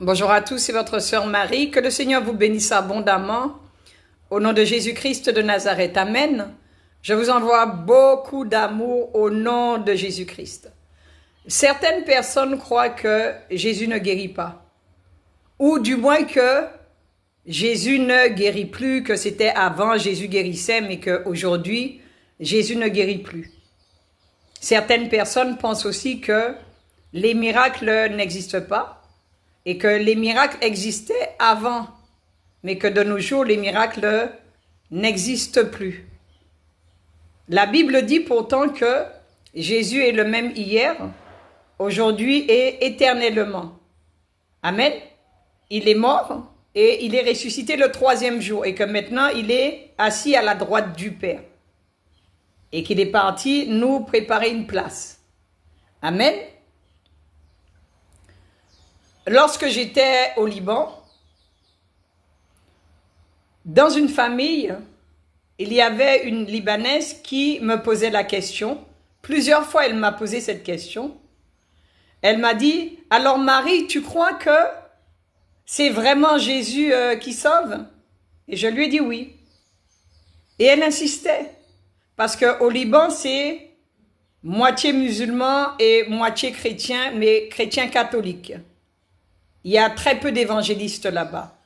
Bonjour à tous, c'est votre sœur Marie. Que le Seigneur vous bénisse abondamment. Au nom de Jésus-Christ de Nazareth, Amen. Je vous envoie beaucoup d'amour au nom de Jésus-Christ. Certaines personnes croient que Jésus ne guérit pas. Ou du moins que Jésus ne guérit plus, que c'était avant Jésus guérissait, mais qu'aujourd'hui, Jésus ne guérit plus. Certaines personnes pensent aussi que les miracles n'existent pas et que les miracles existaient avant, mais que de nos jours, les miracles n'existent plus. La Bible dit pourtant que Jésus est le même hier, aujourd'hui et éternellement. Amen. Il est mort et il est ressuscité le 3e jour et que maintenant il est assis à la droite du Père et qu'il est parti nous préparer une place. Amen. Lorsque j'étais au Liban, dans une famille, il y avait une Libanaise qui me posait la question. Plusieurs fois, elle m'a posé cette question. Elle m'a dit, « Alors Marie, tu crois que c'est vraiment Jésus qui sauve ?» Et je lui ai dit oui. Et elle insistait, parce qu'au Liban, c'est moitié musulman et moitié chrétien, mais chrétien catholique. Il y a très peu d'évangélistes là-bas.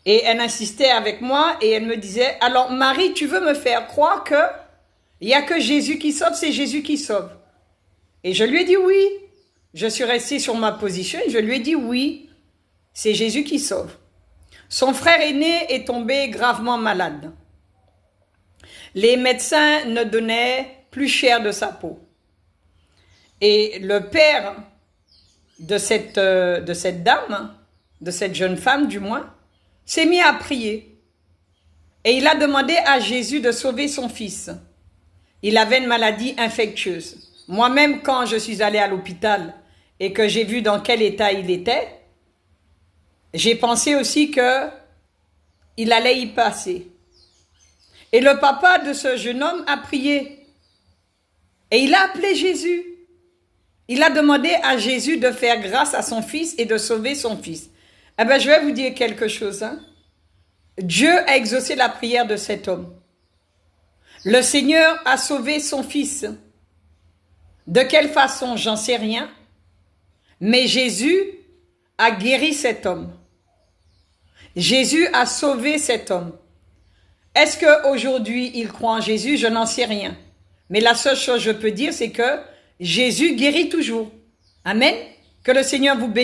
Et elle insistait avec moi et elle me disait, « Alors Marie, tu veux me faire croire que il n'y a que Jésus qui sauve, c'est Jésus qui sauve. » Et je lui ai dit oui. Je suis restée sur ma position et je lui ai dit oui, c'est Jésus qui sauve. Son frère aîné est tombé gravement malade. Les médecins ne donnaient plus cher de sa peau. Et le père de cette dame, de cette jeune femme du moins, s'est mis à prier. Et il a demandé à Jésus de sauver son fils. Il avait une maladie infectieuse. Moi-même, quand je suis allée à l'hôpital et que j'ai vu dans quel état il était, j'ai pensé aussi qu'il allait y passer. Et le papa de ce jeune homme a prié. Et il a appelé Jésus. Il a demandé à Jésus de faire grâce à son fils et de sauver son fils. Eh bien, je vais vous dire quelque chose. Dieu a exaucé la prière de cet homme. Le Seigneur a sauvé son fils. De quelle façon, j'en sais rien. Mais Jésus a guéri cet homme. Jésus a sauvé cet homme. Est-ce qu'aujourd'hui, il croit en Jésus? Je n'en sais rien. Mais la seule chose que je peux dire, c'est que Jésus guérit toujours. Amen. Que le Seigneur vous bénisse.